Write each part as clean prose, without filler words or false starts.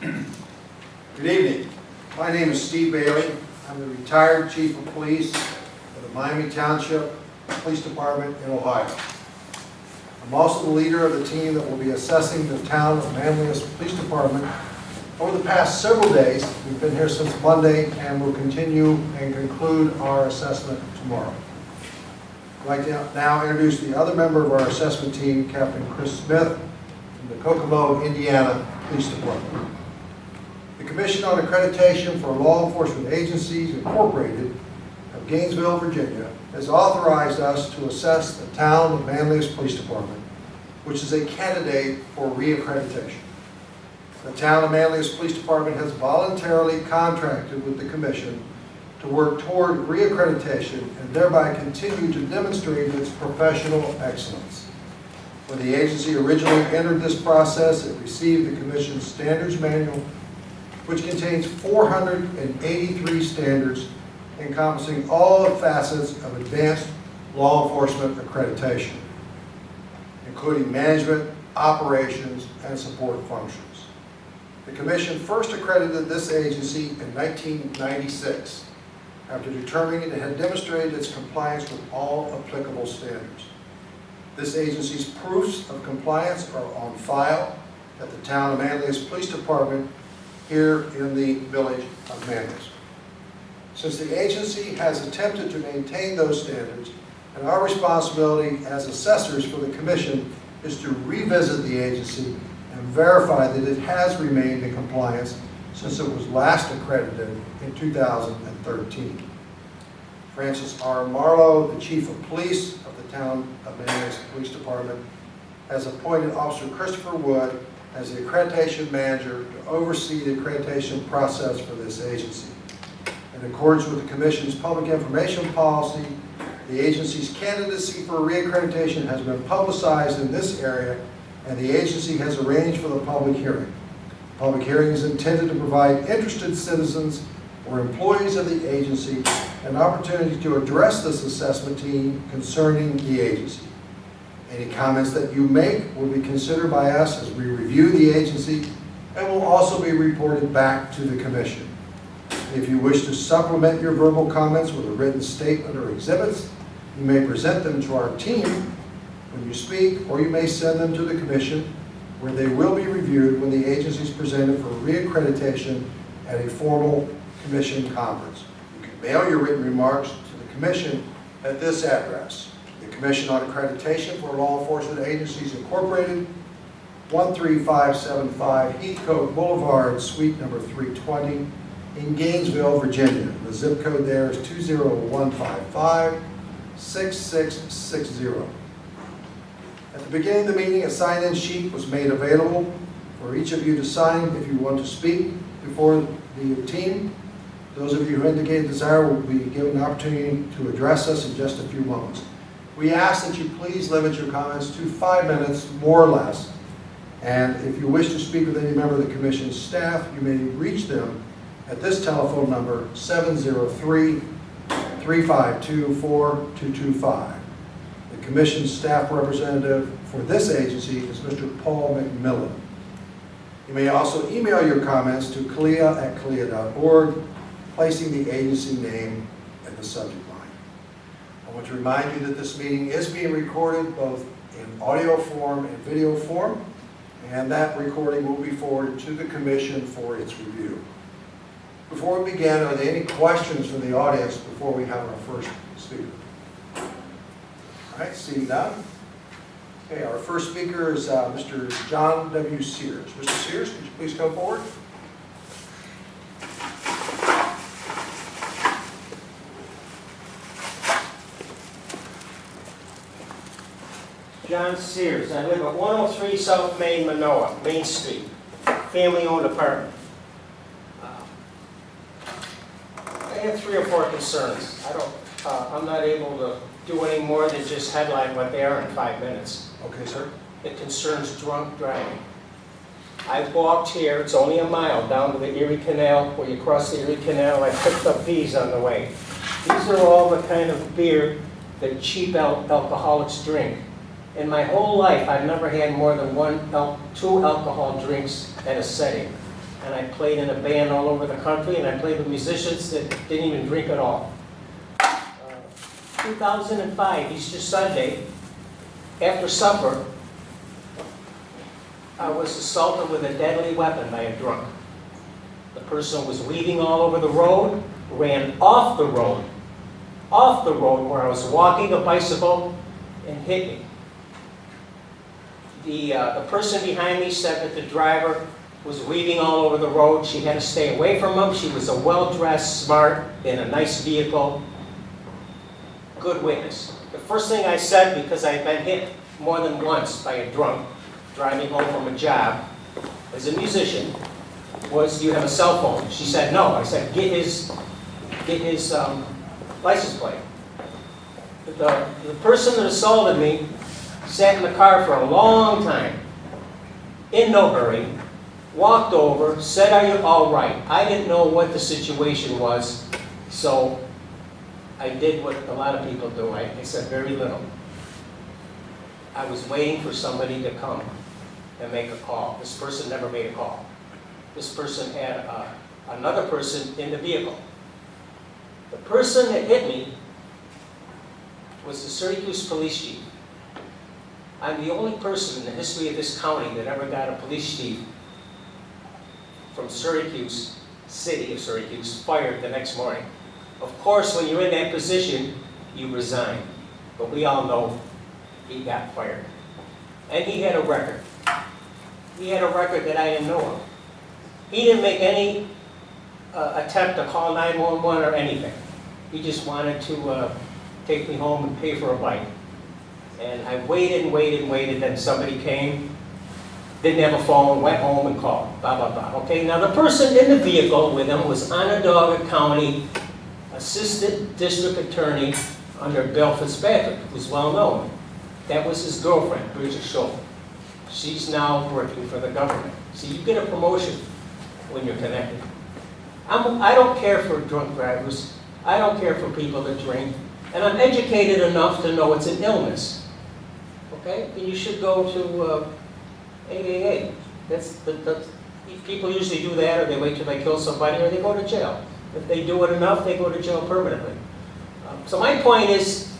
Good evening. My name is Steve Bailey. I'm the retired Chief of Police of the Miami Township Police Department in Ohio. I'm also the leader of the team that will be assessing the town of Manlius Police Department over the past several days. We've been here since Monday and will continue and conclude our assessment tomorrow. I'd like to now introduce the other member of our assessment team, Captain Chris Smith from the Kokomo, Indiana Police Department. The Commission on Accreditation for Law Enforcement Agencies, Incorporated of Gainesville, Virginia, has authorized us to assess the town of Manlius Police Department, which is a candidate for reaccreditation. The town of Manlius Police Department has voluntarily contracted with the Commission to work toward reaccreditation and thereby continue to demonstrate its professional excellence. When the agency originally entered this process, it received the Commission's Standards Manual, which contains 483 standards encompassing all the facets of advanced law enforcement accreditation, including management, operations, and support functions. The Commission first accredited this agency in 1996 after determining it had demonstrated its compliance with all applicable standards. This agency's proofs of compliance are on file at the town of Manlius Police Department here in the village of Manlius. Since the agency has attempted to maintain those standards, and our responsibility as assessors for the Commission is to revisit the agency and verify that it has remained in compliance since it was last accredited in 2013. Francis R. Marlowe, the Chief of Police of the town of Manlius Police Department, has appointed Officer Christopher Wood as the accreditation manager to oversee the accreditation process for this agency. In accordance with the Commission's public information policy, the agency's candidacy for reaccreditation has been publicized in this area, and the agency has arranged for the public hearing. The public hearing is intended to provide interested citizens or employees of the agency an opportunity to address this assessment team concerning the agency. Any comments that you make will be considered by us as we review the agency and will also be reported back to the Commission. If you wish to supplement your verbal comments with a written statement or exhibits, you may present them to our team when you speak, or you may send them to the Commission, where they will be reviewed when the agency is presented for reaccreditation at a formal Commission conference. You can mail your written remarks to the Commission at this address: the Commission on Accreditation for Law Enforcement Agencies, Incorporated, 13575 Heathcote Boulevard, Suite number 320, in Gainesville, Virginia. The zip code there is 20155-6660. At the beginning of the meeting, a sign-in sheet was made available for each of you to sign if you want to speak before the team. Those of you who indicate desire will be given an opportunity to address us in just a few moments. We ask that you please limit your comments to 5 minutes, more or less. And if you wish to speak with any member of the Commission's staff, you may reach them at this telephone number, 703-352-4225. The Commission's staff representative for this agency is Mr. Paul McMillan. You may also email your comments to CALEA@calea.org, placing the agency name in the subject line. I want to remind you that this meeting is being recorded both in audio form and video form, and that recording will be forwarded to the Commission for its review. Before we begin, are there any questions from the audience before we have our first speaker? All right, seeing none. Okay, our first speaker is Mr. John W. Sears. Mr. Sears, could you please come forward? John Sears. I live at 103 South Main, Manoa, Main Street, family-owned apartment. I have 3 or 4 concerns. I'm not able to do any more than just headline what they are in 5 minutes. Okay, sir. It concerns drunk driving. I walked here, it's only a mile, down to the Erie Canal. Where you cross the Erie Canal, I picked up these on the way. These are all the kind of beer that cheap alcoholics drink. In my whole life, I've never had more than 2 alcohol drinks at a setting. and I played in a band all over the country, and I played with musicians that didn't even drink at all. 2005, Easter Sunday, after supper, I was assaulted with a deadly weapon by a drunk. The person was weaving all over the road, ran off the road where I was walking a bicycle, and hit me. The person behind me said that the driver was weaving all over the road. She had to stay away from him. She was a well-dressed, smart, in a nice vehicle. Good witness. The first thing I said, because I'd been hit more than once by a drunk driving home from a job as a musician, was, "Do you have a cell phone?" She said, "No." I said, get his license plate. The person that assaulted me sat in the car for a long time, in no hurry, walked over, said, "Are you all right?" I didn't know what the situation was, so I did what a lot of people do. I said very little. I was waiting for somebody to come and make a call. This person never made a call. This person had another person in the vehicle. The person that hit me was the Syracuse police chief. I'm the only person in the history of this county that ever got a police chief from Syracuse, city of Syracuse, fired the next morning. Of course, when you're in that position, you resign. But we all know he got fired. And he had a record. He had a record that I didn't know of. He didn't make any attempt to call 911 or anything. He just wanted to take me home and pay for a bite. And I waited and waited and waited, then somebody came, didn't have a phone, went home and called, blah, blah, blah. Okay, now the person in the vehicle with him was Onondaga County Assistant District Attorney under Bill Fitzpatrick, who's well known. That was his girlfriend, Bridget Scholl. She's now working for the government. See, you get a promotion when you're connected. I don't care for drunk drivers. I don't care for people that drink. And I'm educated enough to know it's an illness. Okay? And you should go to AAA. People usually do that, or they wait till they kill somebody, or they go to jail. If they do it enough, they go to jail permanently. So my point is,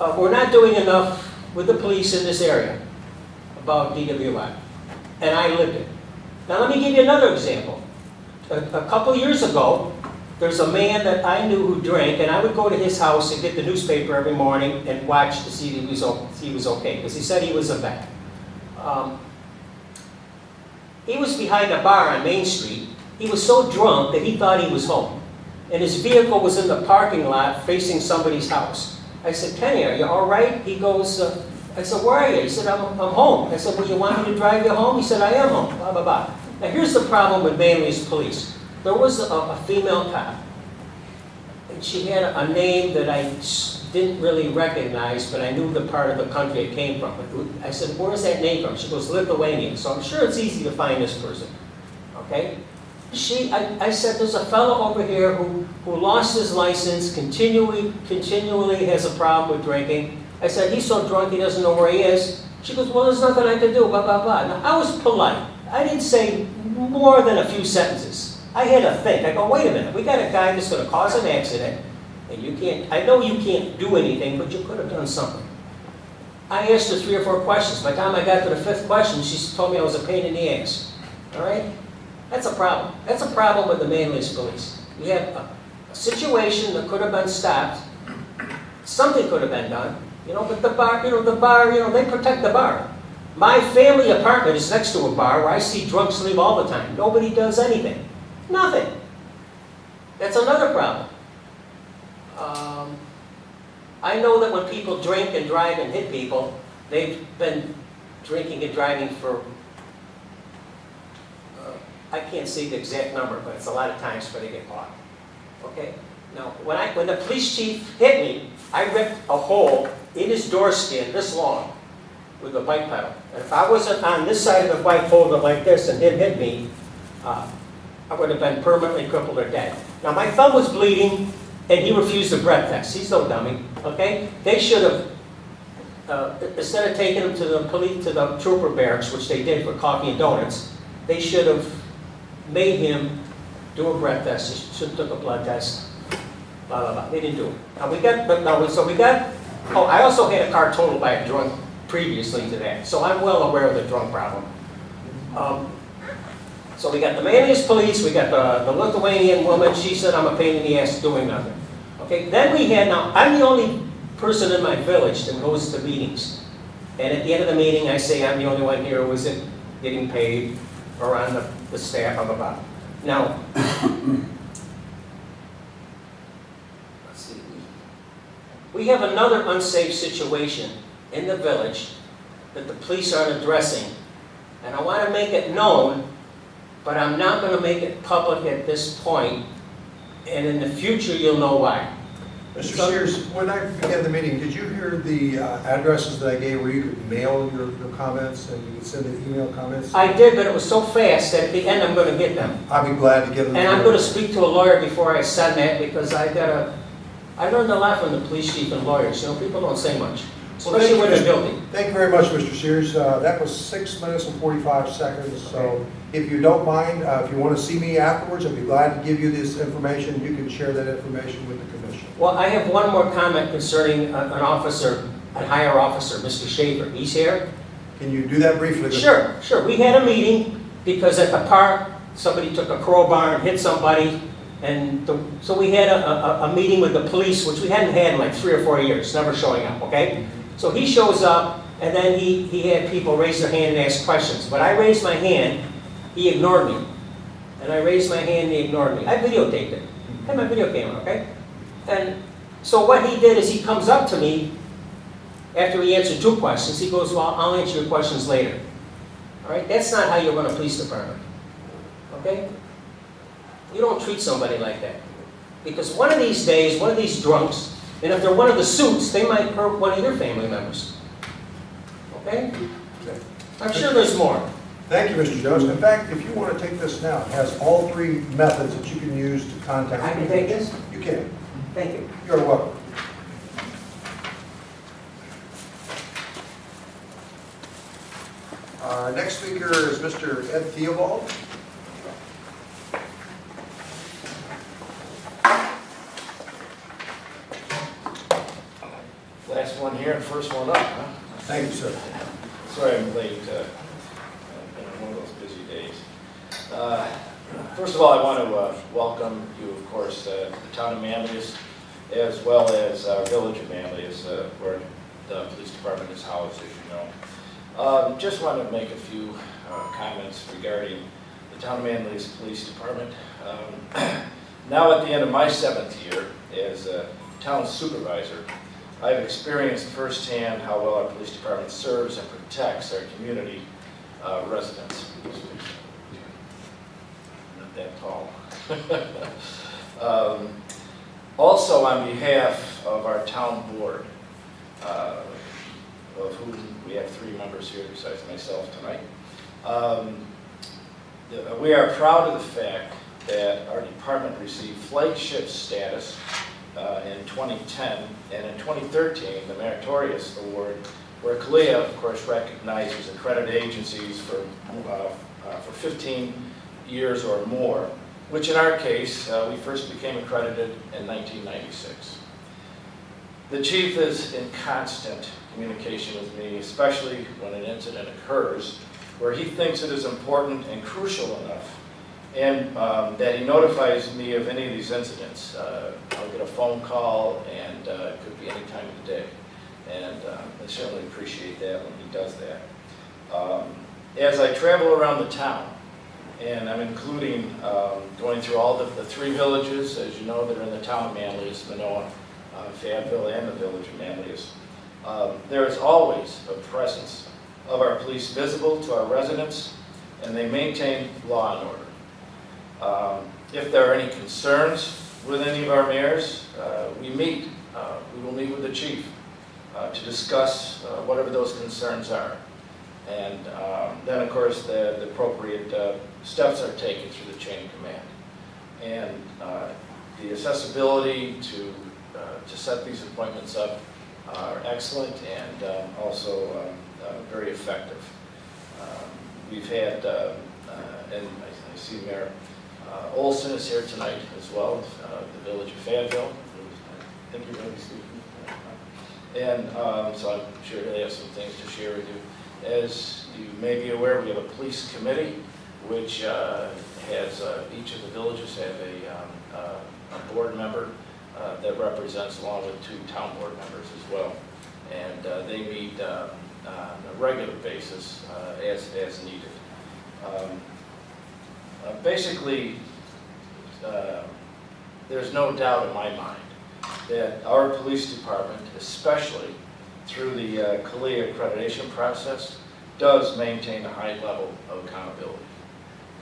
we're not doing enough with the police in this area about DWI. And I lived it. Now let me give you another example. A couple years ago, there's a man that I knew who drank, and I would go to his house and get the newspaper every morning and watch to see if he was okay, because he said he was a vet. He was behind a bar on Main Street. He was so drunk that he thought he was home. And his vehicle was in the parking lot facing somebody's house. I said, "Kenny, are you all right?" He goes, I said, "Where are you?" He said, I'm home. I said, "Well, you want me to drive you home?" He said, "I am home," blah, blah, blah. Now here's the problem with Manlius police. There was a female cop, and she had a name that I didn't really recognize, but I knew the part of the country it came from. I said, "Where's that name from?" She goes, "Lithuania." So I'm sure it's easy to find this person, okay? I said, "There's a fellow over here who lost his license, continually has a problem with drinking." I said, "He's so drunk he doesn't know where he is." She goes, "Well, there's nothing I can do, blah, blah, blah." Now, I was polite. I didn't say more than a few sentences. I had to think. I go, "Wait a minute, we got a guy that's going to cause an accident, and you can't, I know you can't do anything, but you could have done something." I asked her 3 or 4 questions. By the time I got to the 5th question, she told me I was a pain in the ass. All right? That's a problem. That's a problem with the Manlius police. We have a situation that could have been stopped. Something could have been done. But the bar, they protect the bar. My family apartment is next to a bar where I see drunks leave all the time. Nobody does anything. Nothing. That's another problem. I know that when people drink and drive and hit people, they've been drinking and driving for, I can't say the exact number, but it's a lot of times before they get caught. Okay? Now, when the police chief hit me, I ripped a hole in his door skin this long with a bike pedal. And if I wasn't on this side of the bike folded like this and him hit me, I would have been permanently crippled or dead. Now, my thumb was bleeding, and he refused a breath test. He's no dummy, okay? They should have, instead of taking him to the trooper barracks, which they did for coffee and donuts, they should have made him do a breath test, he should have took a blood test, blah, blah, blah. They didn't do it. Now we got, oh, I also had a car totaled by a drunk previously to that, so I'm well aware of the drunk problem. So we got the Manlius police, we got the Lithuanian woman, she said I'm a pain in the ass doing nothing. Okay, then we had, now, I'm the only person in my village that goes to meetings. And at the end of the meeting, I say I'm the only one here who isn't getting paid or on the staff, blah, blah, blah. Now, let's see. We have another unsafe situation in the village that the police aren't addressing. And I want to make it known, but I'm not going to make it public at this point, and in the future you'll know why. Mr. Sears, when I began the meeting, did you hear the addresses that I gave where you could mail your comments and you could send the email comments? I did, but it was so fast that at the end I'm going to get them. I'll be glad to give them. And I'm going to speak to a lawyer before I send that, because I learned a lot from the police chief and lawyers. You know, people don't say much, especially when they're guilty. Thank you very much, Mr. Sears. That was 6 minutes and 45 seconds. So if you don't mind, if you want to see me afterwards, I'd be glad to give you this information. You can share that information with the commission. Well, I have one more comment concerning an officer, a higher officer, Mr. Shaver. He's here? Can you do that briefly? Sure. We had a meeting because at the park, somebody took a crowbar and hit somebody. And so we had a meeting with the police, which we hadn't had in like 3 or 4 years, never showing up, okay? So he shows up, and then he had people raise their hand and ask questions. But I raised my hand, he ignored me. And I raised my hand, and he ignored me. I videotaped it. I had my video camera, okay? And so what he did is he comes up to me after he answered 2 questions. He goes, well, I'll answer your questions later. All right? That's not how you run a police department, okay? You don't treat somebody like that. Because one of these days, one of these drunks, and if they're one of the suits, they might hurt one of your family members. Okay? I'm sure there's more. Thank you, Mr. Jones. In fact, if you want to take this now, it has all 3 methods that you can use to contact me. I can take this? You can. Thank you. You're welcome. Our next speaker is Mr. Ed Theobald. Last one here and first one up, huh? Thank you, sir. Sorry I'm late. Been one of those busy days. First of all, I want to welcome you, of course, to the town of Manlius, as well as our village of Manlius, where the police department is housed, as you know. Just want to make a few comments regarding the town of Manlius Police Department. Now at the end of my 7th year as a town supervisor, I've experienced firsthand how well our police department serves and protects our community residents. Not that tall. Also, on behalf of our town board, of whom we have 3 members here besides myself tonight, we are proud of the fact that our department received flagship status in 2010, and in 2013, the Meritorious Award, where CALEA, of course, recognizes accredited agencies for 15 years or more, which in our case, we first became accredited in 1996. The chief is in constant communication with me, especially when an incident occurs, where he thinks it is important and crucial enough, and that he notifies me of any of these incidents. I'll get a phone call, and it could be any time of the day. And I certainly appreciate that when he does that. As I travel around the town, and I'm including going through all the 3 villages, as you know, that are in the town of Manlius, Manoa, Fayetteville, and the village of Manlius, there is always a presence of our police visible to our residents, and they maintain law and order. If there are any concerns with any of our mayors, we will meet with the chief to discuss whatever those concerns are. And then, of course, the appropriate steps are taken through the chain of command. And the accessibility to set these appointments up are excellent and also very effective. We've had, and I see Mayor Olson is here tonight as well, the village of Fayetteville. I think you're going to be speaking. And so I'm sure they have some things to share with you. As you may be aware, we have a police committee, which has, each of the villages have a board member that represents, along with 2 town board members as well. And they meet on a regular basis as needed. Basically, there's no doubt in my mind that our police department, especially through the CALEA accreditation process, does maintain a high level of accountability.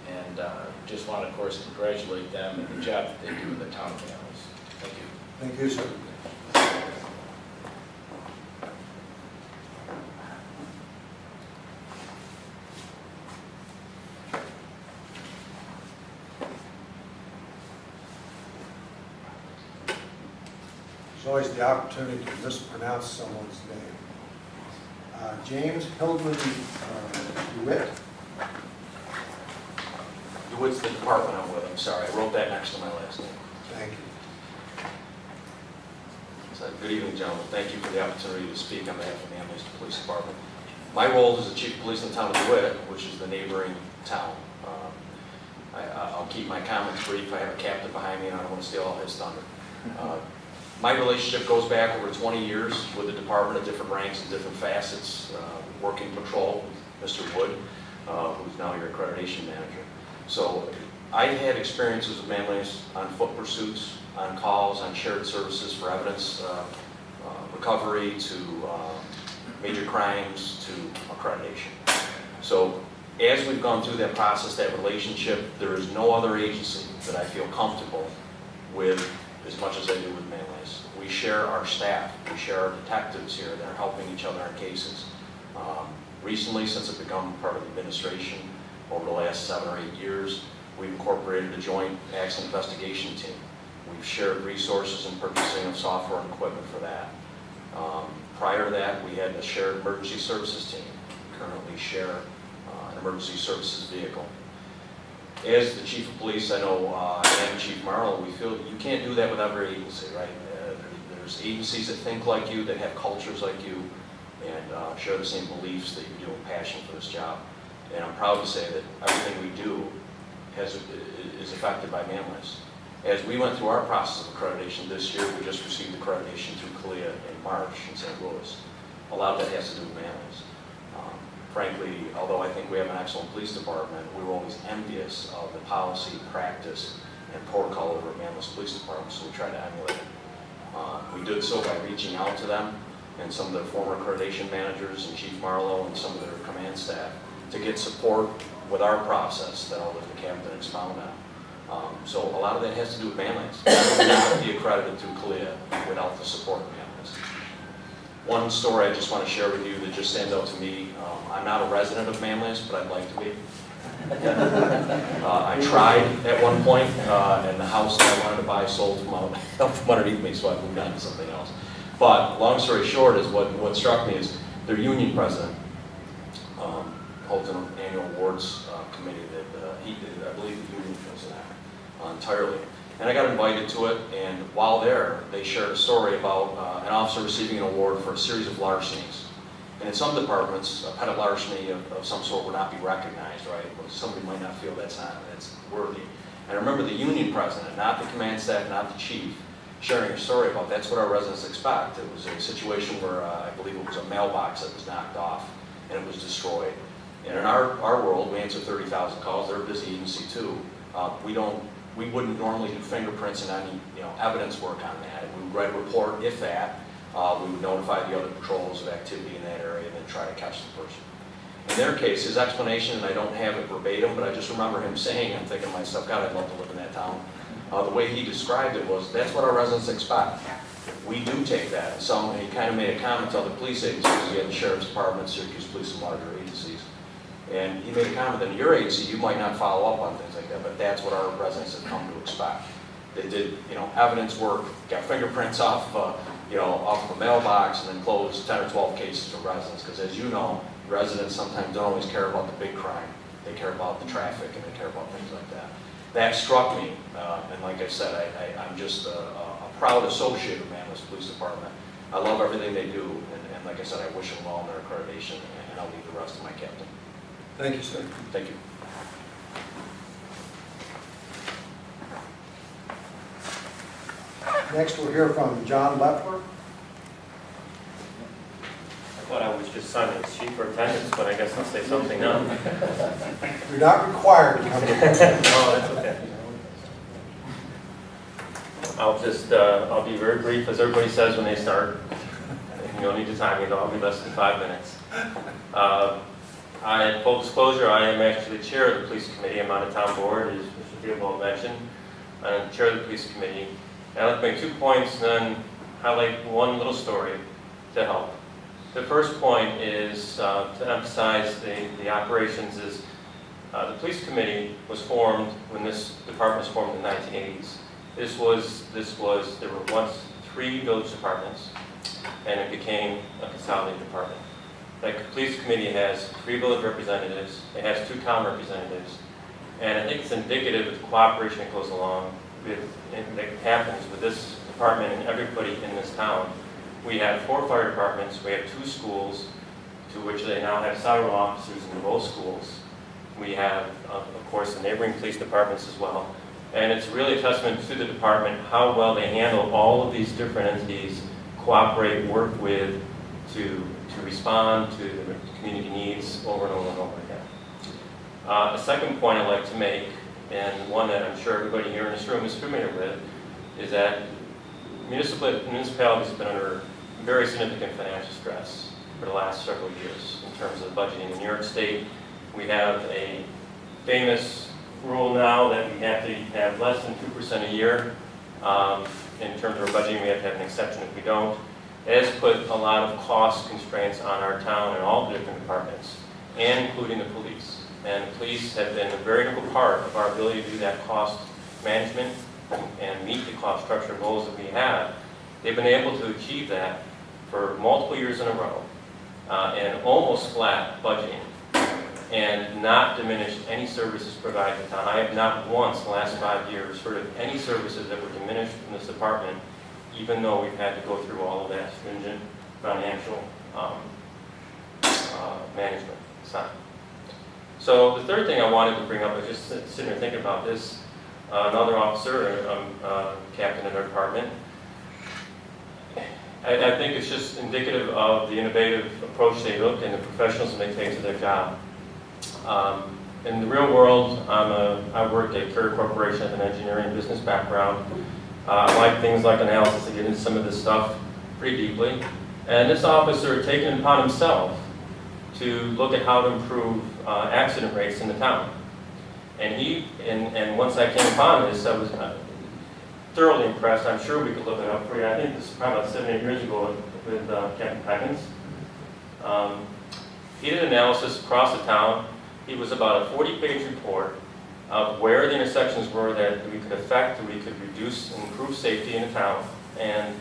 And just want to, of course, congratulate them and the job that they do in the town of Manlius. Thank you. Thank you, sir. There's always the opportunity to mispronounce someone's name. James Hildman DeWitt. DeWitt's the department I'm with. I'm sorry, I wrote that next to my last name. Thank you. So, good evening, gentlemen. Thank you for the opportunity to speak on behalf of the Manlius Police Department. My role is the chief of police in the town of DeWitt, which is the neighboring town. I'll keep my comments brief. I have a captain behind me, and I don't want to steal all his thunder. My relationship goes back over 20 years with the department at different ranks and different facets, working patrol with Mr. Wood, who's now your accreditation manager. So I've had experiences with Manlius on foot pursuits, on calls, on shared services for evidence recovery, to major crimes, to accreditation. So as we've gone through that process, that relationship, there is no other agency that I feel comfortable with as much as I do with Manlius. We share our staff, we share our detectives here that are helping each other on cases. Recently, since I've become part of the administration, over the last 7 or 8 years, we've incorporated a joint accident investigation team. We've shared resources in purchasing of software and equipment for that. Prior to that, we had a shared emergency services team. We currently share an emergency services vehicle. As the chief of police, I know, and Chief Marlowe, we feel that you can't do that with every agency, right? There's agencies that think like you, that have cultures like you, and share the same beliefs that you do, and passion for this job. And I'm proud to say that everything we do is affected by Manlius. As we went through our process of accreditation this year, we just received accreditation through CALEA in March in St. Louis. A lot of that has to do with Manlius. Frankly, although I think we have an excellent police department, we were always envious of the policy, practice, and protocol over at Manlius Police Department, so we tried to emulate it. We did so by reaching out to them and some of their former accreditation managers and Chief Marlowe and some of their command staff to get support with our process that I'll let the captain expound on. So a lot of that has to do with Manlius. We would not be accredited through CALEA without the support of Manlius. One story I just want to share with you that just stands out to me. I'm not a resident of Manlius, but I'd like to be. I tried at one point, and the house that I wanted to buy sold from underneath me, so I moved on to something else. But long story short is what struck me is their union president holds an annual awards committee that he did, I believe the union was that entirely. And I got invited to it, and while there, they shared a story about an officer receiving an award for a series of larcenies. And in some departments, a petty larceny of some sort would not be recognized, right? Somebody might not feel that's worthy. And I remember the union president, not the command staff, not the chief, sharing a story about that's what our residents expect. It was a situation where I believe it was a mailbox that was knocked off and it was destroyed. And in our world, we answer 30,000 calls. They're a busy agency too. We wouldn't normally do fingerprints and any evidence work on that. We would write a report, if that. We would notify the other patrols of activity in that area and then try to catch the person. In their case, his explanation, and I don't have it verbatim, but I just remember him saying, I'm thinking to myself, God, I'd love to live in that town. The way he described it was, that's what our residents expect. We do take that. And he kind of made a comment to other police agencies. He had the Sheriff's Department, Syracuse Police, and larger agencies. And he made a comment that in your agency, you might not follow up on things like that, but that's what our residents have come to expect. They did, evidence work, got fingerprints off of a mailbox, and then closed 10 or 12 cases for residents. Because as you know, residents sometimes don't always care about the big crime. They care about the traffic and they care about things like that. That struck me, and like I said, I'm just a proud associate of Manlius Police Department. I love everything they do, and like I said, I wish them well in their accreditation, and I'll leave the rest to my captain. Thank you, sir. Thank you. Next, we'll hear from John Leffler. I thought I was just signing a sheet for attendance, but I guess I'll say something now. You're not required to come in. Oh, that's okay. I'll be very brief, as everybody says when they start. You don't need to time me, I'll be less than 5 minutes. Full disclosure, I am actually chair of the police committee. I'm on the town board, as Mr. Theobald mentioned. I'm chair of the police committee. And I'd like to make 2 points and then highlight one little story to help. The first point is to emphasize the operations is the police committee was formed when this department was formed in the 1980s. There were once 3 village departments, and it became a consolidated department. The police committee has 3 village representatives, it has 2 town representatives, and I think it's indicative of the cooperation that goes along with, and that happens with this department and everybody in this town. We have 4 fire departments, we have 2 schools, to which they now have several officers in both schools. We have, of course, the neighboring police departments as well. And it's really a testament to the department how well they handle all of these different entities, cooperate, work with, to respond to the community needs over and over and over again. A second point I'd like to make, and one that I'm sure everybody here in this room is familiar with, is that municipalities have been under very significant financial stress for the last several years in terms of budgeting. In New York State, we have a famous rule now that we have to have less than 2% a year. In terms of our budgeting, we have to have an exception if we don't. It has put a lot of cost constraints on our town and all the different departments, and including the police. And the police have been a very integral part of our ability to do that cost management and meet the cost structure goals that we have. They've been able to achieve that for multiple years in a row, and almost flat budgeting, and not diminished any services provided to town. I have not once in the last 5 years heard of any services that were diminished in this department, even though we've had to go through all of that stringent financial management side. So the third thing I wanted to bring up, I was just sitting here thinking about this. Another officer, captain in our department, I think it's just indicative of the innovative approach they took and the professionalism they take to their job. In the real world, I work at CALEA Corporation, I have an engineering business background. I like things like analysis. I get into some of this stuff pretty deeply. And this officer had taken it upon himself to look at how to improve accident rates in the town. And once I came upon this, I was thoroughly impressed. I'm sure we could look it up for you. I think this is probably about 7 or 8 years ago with Captain Peckins. He did analysis across the town. It was about a 40-page report of where the intersections were that we could affect, that we could reduce and improve safety in the town, and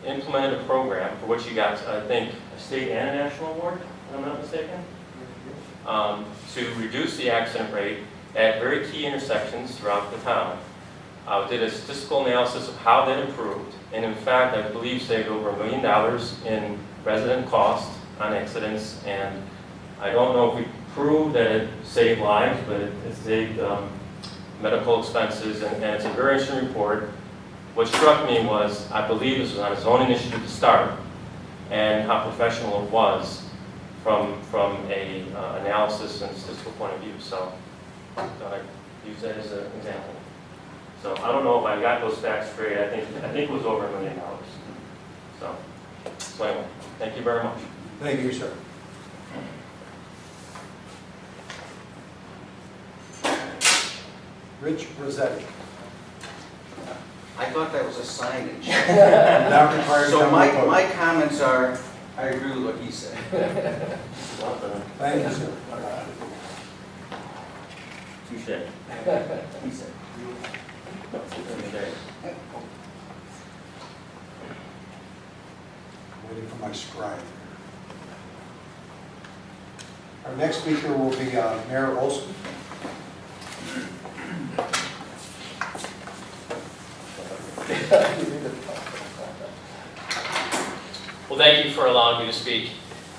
implemented a program for which he got, I think, a state and a national award, if I'm not mistaken, to reduce the accident rate at very key intersections throughout the town. Did a statistical analysis of how that improved, and in fact, I believe saved over $1 million in resident cost on accidents, and I don't know if we proved that it saved lives, but it saved medical expenses, and it's a very interesting report. What struck me was, I believe this was on his own initiative to start, and how professional it was from a analysis and statistical point of view. So I use that as an example. So I don't know if I got those facts straight. I think it was over $1 million. So anyway, thank you very much. Thank you, sir. Rich Rossetti. I thought that was a signage. Not required to So come to the podium. my comments are, I agree with what he said. Thank you, sir. Touche. He said. Waiting for my scribe. Our next speaker will be Mayor Olson. Well, thank you for allowing me to speak.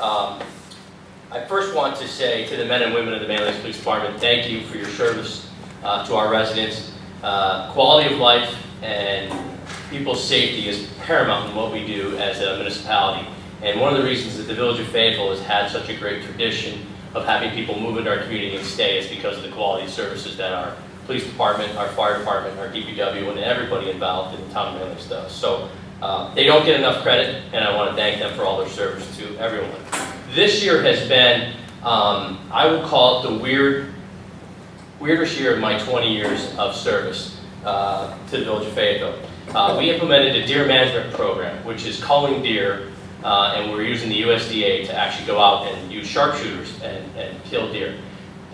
I first want to say to the men and women of the Manlius Police Department, thank you for your service to our residents. Quality of life and people's safety is paramount in what we do as a municipality. And one of the reasons that the Village of Fayetteville has had such a great tradition of having people move into our community and stay is because of the quality of services that our police department, our fire department, our DPW, and everybody involved in the town of Manlius does. So they don't get enough credit, and I want to thank them for all their service to everyone. This year has been, I would call it the weirdest year of my 20 years of service to the Village of Fayetteville. We implemented a deer management program, which is culling deer, and we're using the USDA to actually go out and use sharpshooters and kill deer.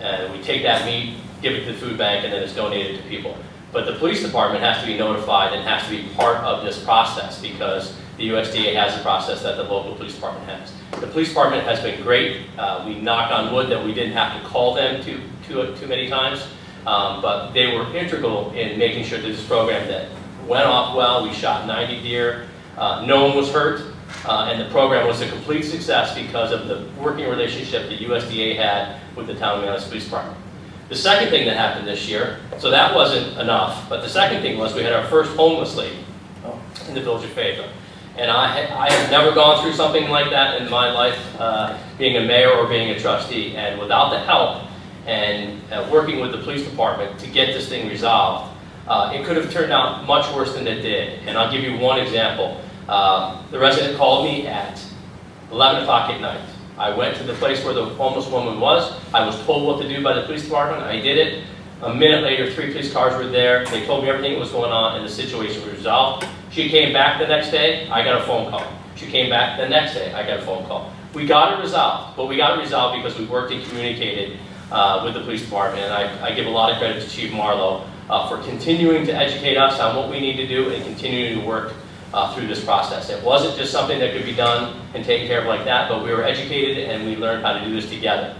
And we take that meat, give it to the food bank, and then it's donated to people. But the police department has to be notified and has to be part of this process because the USDA has a process that the local police department has. The police department has been great. We knock on wood that we didn't have to call them too many times, but they were integral in making sure that this program that went off well. We shot 90 deer. No one was hurt, and the program was a complete success because of the working relationship the USDA had with the town of Manlius Police Department. The second thing that happened this year, so that wasn't enough, but the second thing was we had our first homeless lady in the Village of Fayetteville. And I have never gone through something like that in my life, being a mayor or being a trustee. And without the help and working with the police department to get this thing resolved, it could have turned out much worse than it did. And I'll give you one example. The resident called me at 11 o'clock at night. I went to the place where the homeless woman was. I was told what to do by the police department. I did it. A minute later, 3 police cars were there. They told me everything that was going on, and the situation was resolved. She came back the next day. I got a phone call. She came back the next day. I got a phone call. We got it resolved, but we got it resolved because we worked and communicated with the police department. And I give a lot of credit to Chief Marlowe for continuing to educate us on what we need to do and continuing to work through this process. It wasn't just something that could be done and taken care of like that, but we were educated and we learned how to do this together.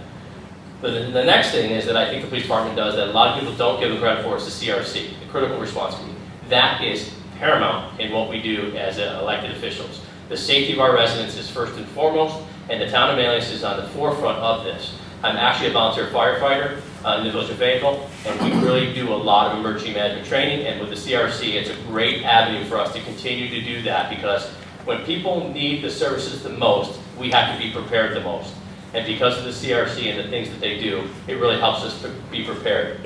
But the next thing is that I think the police department does that a lot of people don't give them credit for is the CRC, the critical response committee. That is paramount in what we do as elected officials. The safety of our residents is first and foremost, and the town of Manlius is on the forefront of this. I'm actually a volunteer firefighter in the Village of Fayetteville, and we really do a lot of emergency management training, and with the CRC, it's a great avenue for us to continue to do that because when people need the services the most, we have to be prepared the most. And because of the CRC and the things that they do, it really helps us to be prepared.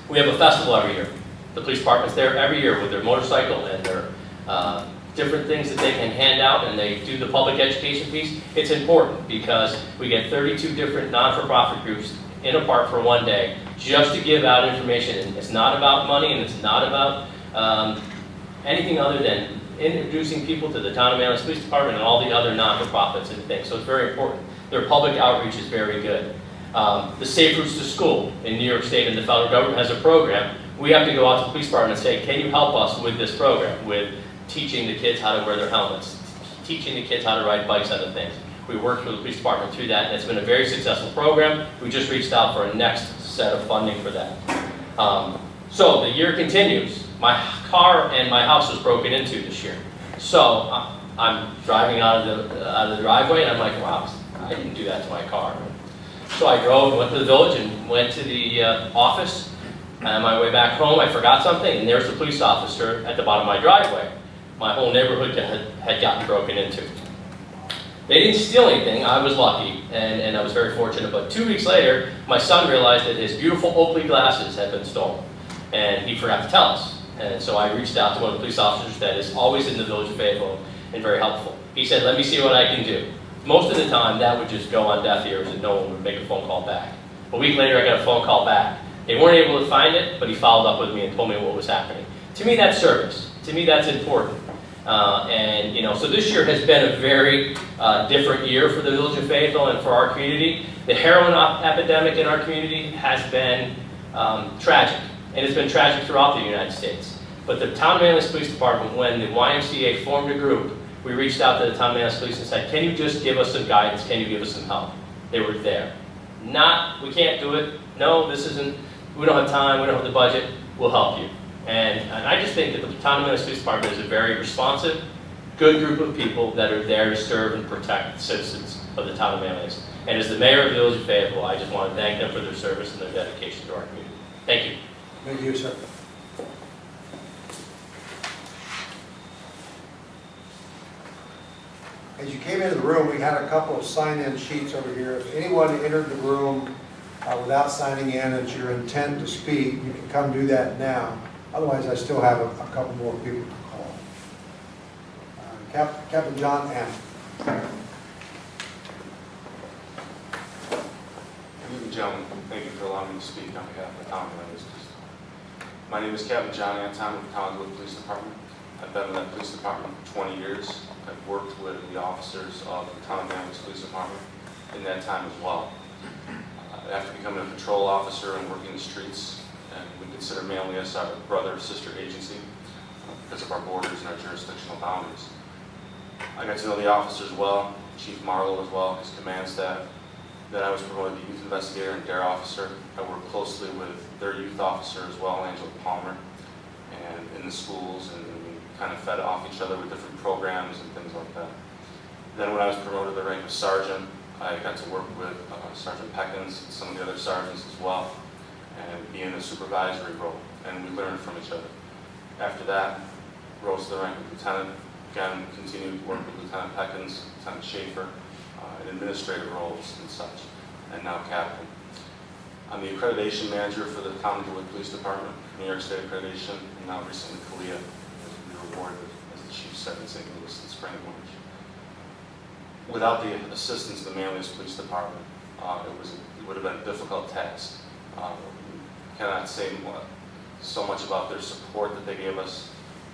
We have a festival every year. The police department's there every year with their motorcycle and their different things that they can hand out, and they do the public education piece. It's important because we get 32 different non-for-profit groups in a park for one day just to give out information. And it's not about money and it's not about anything other than introducing people to the town of Manlius Police Department and all the other non-for-profits and things. So it's very important. Their public outreach is very good. The Safe Routes to School in New York State and the federal government has a program. We have to go out to the police department and say, can you help us with this program, with teaching the kids how to wear their helmets, teaching the kids how to ride bikes and other things. We worked with the police department through that, and it's been a very successful program. We just reached out for a next set of funding for that. So the year continues. My car and my house was broken into this year. So I'm driving out of the driveway, and I'm like, wow, I didn't do that to my car. So I drove and went to the village and went to the office. And on my way back home, I forgot something, and there's the police officer at the bottom of my driveway. My whole neighborhood had gotten broken into. They didn't steal anything. I was lucky, and I was very fortunate. But 2 weeks later, my son realized that his beautiful Oakley glasses had been stolen, and he forgot to tell us. And so I reached out to one of the police officers that is always in the Village of Fayetteville and very helpful. He said, let me see what I can do. Most of the time, that would just go on deaf ears and no one would make a phone call back. A week later, I got a phone call back. They weren't able to find it, but he followed up with me and told me what was happening. To me, that's service. To me, that's important. So this year has been a very different year for the Village of Fayetteville and for our community. The heroin epidemic in our community has been tragic, and it's been tragic throughout the United States. But the Town of Manlius Police Department, when the YMCA formed a group, we reached out to the Town of Manlius Police and said, can you just give us some guidance? Can you give us some help? They were there. Not, we can't do it, no, this isn't, we don't have time, we don't have the budget, we'll help you. And I just think that the town of Manlius Police Department is a very responsive, good group of people that are there to serve and protect the citizens of the town of Manlius. And as the mayor of the village of Fayetteville, I just want to thank them for their service and their dedication to our community. Thank you. Thank you, sir. As you came into the room, we had a couple of sign-in sheets over here. If anyone entered the room without signing in, it's your intent to speak, you can come do that now. Otherwise, I still have a couple more people to call. Captain John M. Ladies and gentlemen, thank you for allowing me to speak on behalf of the town of Manlius Police Department. My name is Captain John Anton with the Collinswood Police Department. I've been with that police department for 20 years. I've worked with the officers of the town of Manlius Police Department in that time as well. After becoming a patrol officer and working the streets, and we consider Manlius our brother or sister agency because of our borders and our jurisdictional boundaries. I got to know the officers well, Chief Marlowe as well, his command staff. Then I was promoted to youth investigator and dare officer. I worked closely with their youth officer as well, Angela Palmer, and in the schools, and we kind of fed off each other with different programs and things like that. Then when I was promoted to the rank of sergeant, I got to work with Sergeant Peckins and some of the other sergeants as well, and be in a supervisory role, and we learned from each other. After that, rose to the rank of lieutenant. Again, continued to work with Lieutenant Peckins, Lieutenant Schaefer, in administrative roles and such, and now captain. I'm the accreditation manager for the Collinswood Police Department, New York State accreditation, and now recently CALEA, as we were awarded, as the chief said, in St. Louis in spring of March. Without the assistance of the Manlius Police Department, it would have been a difficult task. Cannot say so much about their support that they gave us.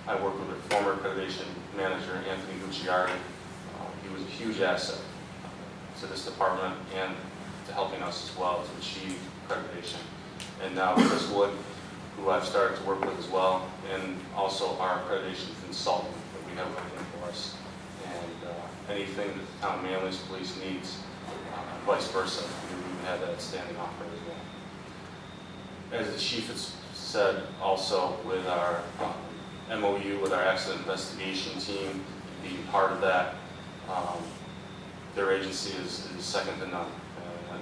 I worked with their former accreditation manager, Anthony Gucciardi. He was a huge asset to this department and to helping us as well to achieve accreditation. And now Chris Wood, who I've started to work with as well, and also our accreditation consultant that we have working for us. And anything that the town of Manlius Police needs, vice versa, we have that standing offer as well. As the chief has said, also with our MOU with our accident investigation team, being part of that, their agency is second to none.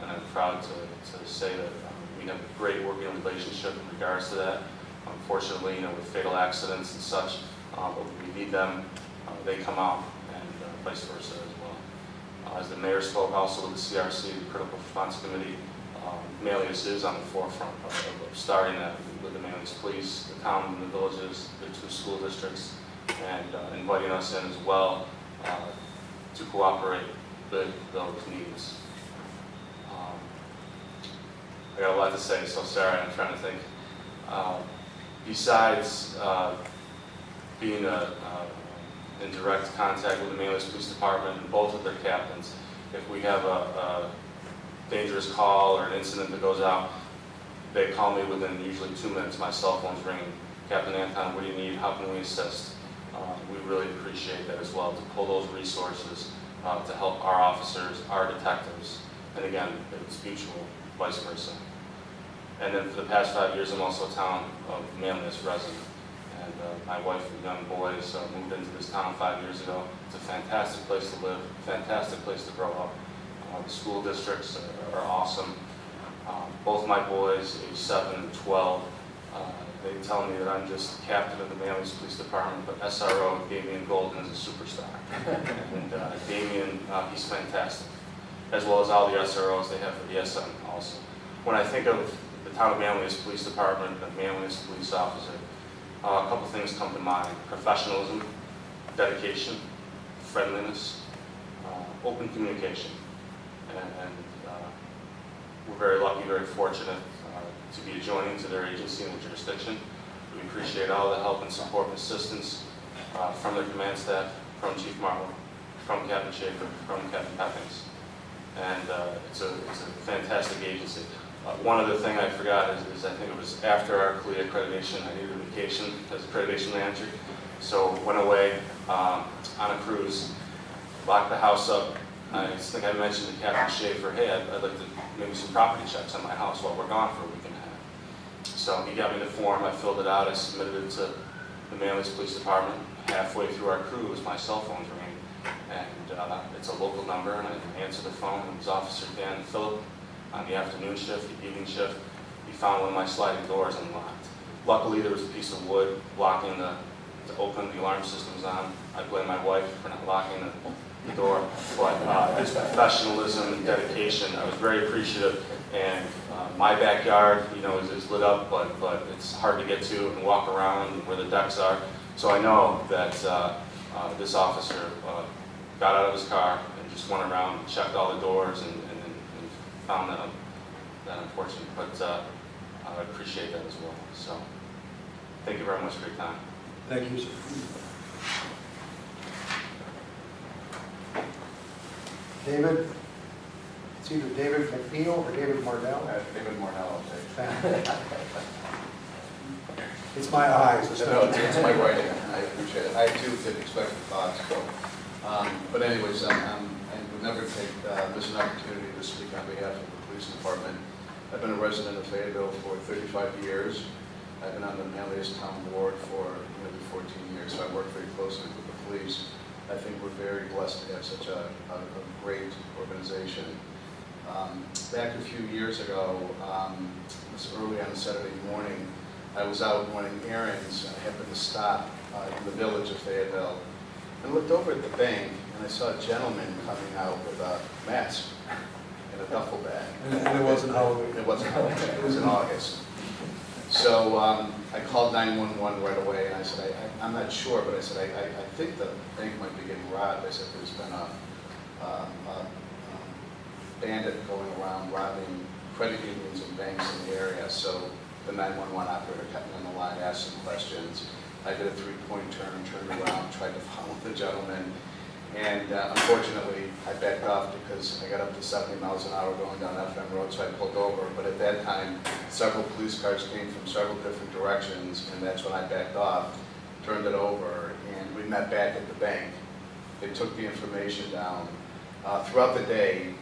And I'm proud to say that we have a great working relationship in regards to that. Unfortunately, with fatal accidents and such, but when we need them, they come out, and vice versa as well. As the mayor spoke also with the CRC, the Critical Response Committee, Manlius is on the forefront of starting that with the Manlius Police, the town and the villages, the 2 school districts, and inviting us in as well to cooperate with those needs. I got a lot to say, so sorry, I'm trying to think. Besides being in direct contact with the Manlius Police Department and both of their captains, if we have a dangerous call or an incident that goes out, they call me within usually 2 minutes. My cell phone's ringing. Captain Anton, what do you need? How can we assist? We really appreciate that as well, to pull those resources to help our officers, our detectives, and again, it's mutual, vice versa. And then for the past 5 years, I'm also a town of Manlius resident. And my wife and young boys moved into this town 5 years ago. It's a fantastic place to live, fantastic place to grow up. The school districts are awesome. Both my boys, age 7 and 12, they tell me that I'm just captain of the Manlius Police Department, but SRO Damian Golden is a superstar. And Damian, he's fantastic, as well as all the SROs they have for the SM also. When I think of the town of Manlius Police Department, the Manlius police officer, a couple things come to mind: professionalism, dedication, friendliness, open communication. And we're very lucky, very fortunate to be adjoining to their agency and their jurisdiction. We appreciate all the help and support and assistance from their command staff, from Chief Marlowe, from Captain Schaefer, from Captain Peckins. And it's a fantastic agency. One other thing I forgot is I think it was after our CALEA accreditation, I needed a vacation as accreditation manager. So went away on a cruise, locked the house up, I think I mentioned to Captain Schaefer, hey, I'd like to maybe some property checks on my house while we're gone for a week and a half. So he got me the form, I filled it out, I submitted it to the Manlius Police Department. Halfway through our cruise, my cell phone's ringing, and it's a local number, and I answered the phone, and it was Officer Dan Phillip on the afternoon shift, the evening shift. He found one of my sliding doors unlocked. Luckily, there was a piece of wood blocking to open the alarm system's on. I blame my wife for not locking the door, but his professionalism and dedication, I was very appreciative. And my backyard, you know, is lit up, but it's hard to get to and walk around where the decks are. So I know that this officer got out of his car and just went around and checked all the doors and found that unfortunate. But I appreciate that as well. So thank you very much for your time. Thank you, sir. David, it's either David McNeil or David Marnell. David Marnell, I'll take. It's my eyes. It's No, not- it's my writing, I appreciate it. I too did expect the thoughts, so. But anyways, I would never miss an opportunity to speak on behalf of the police department. I've been a resident of Fayetteville for 35 years. I've been on the Manlius Town Board for nearly 14 years, so I work very closely with the police. I think we're very blessed to have such a great organization. Back a few years ago, it was early on a Saturday morning, I was out running errands, and I happened to stop in the village of Fayetteville, and looked over at the bank, and I saw a gentleman coming out with a mask and a duffel bag. And it wasn't Halloween. It wasn't Halloween, it was in August. So I called 911 right away, and I said, I'm not sure, but I said, I think the bank might be getting robbed. I said, there's been a bandit going around robbing credit unions and banks in the area. So the 911 operator kept me on the line, asked some questions. I did a three-point turn, turned around, tried to follow the gentleman, and unfortunately, I backed off because I got up to 70 miles an hour going down FM Road, so I pulled over. But at that time, several police cars came from several different directions, and that's when I backed off, turned it over, and we met back at the bank. They took the information down. Throughout the day,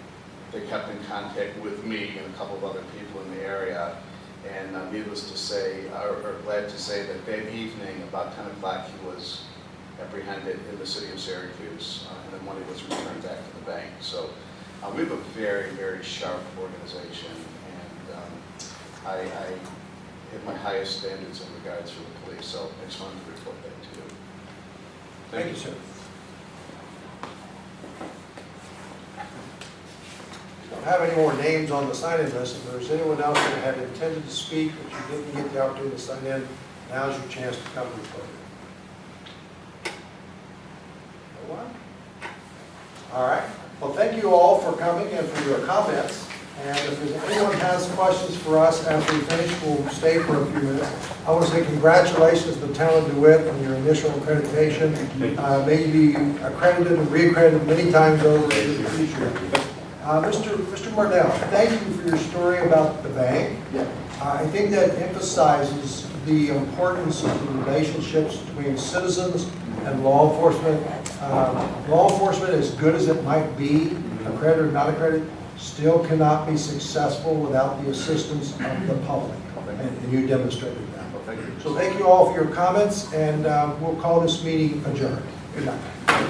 they kept in contact with me and a couple of other people in the area. And needless to say, or glad to say that that evening, about 10 o'clock, he was apprehended in the city of Syracuse, and then money was returned back to the bank. So we have a very, very sharp organization, and I have my highest standards in regards to the police, so I just wanted to report that to you. Thank you, sir. We don't have any more names on the sign-in list. If there's anyone else that had intended to speak, but you didn't get the opportunity to sign in, now's your chance to come to the podium. No one? All right. Well, thank you all for coming and for your comments. And if anyone has questions for us after we finish, we'll stay for a few minutes. I want to say congratulations to the town of DeWitt on your initial accreditation. May you be accredited and re-accredited many times over in the future. Mr. Marnell, thank you for your story about the bank. I think that emphasizes the importance of the relationships between citizens and law enforcement. Law enforcement, as good as it might be, accredited or not accredited, still cannot be successful without the assistance of the public, and you demonstrated that. So thank you all for your comments, and we'll call this meeting adjourned. Good night.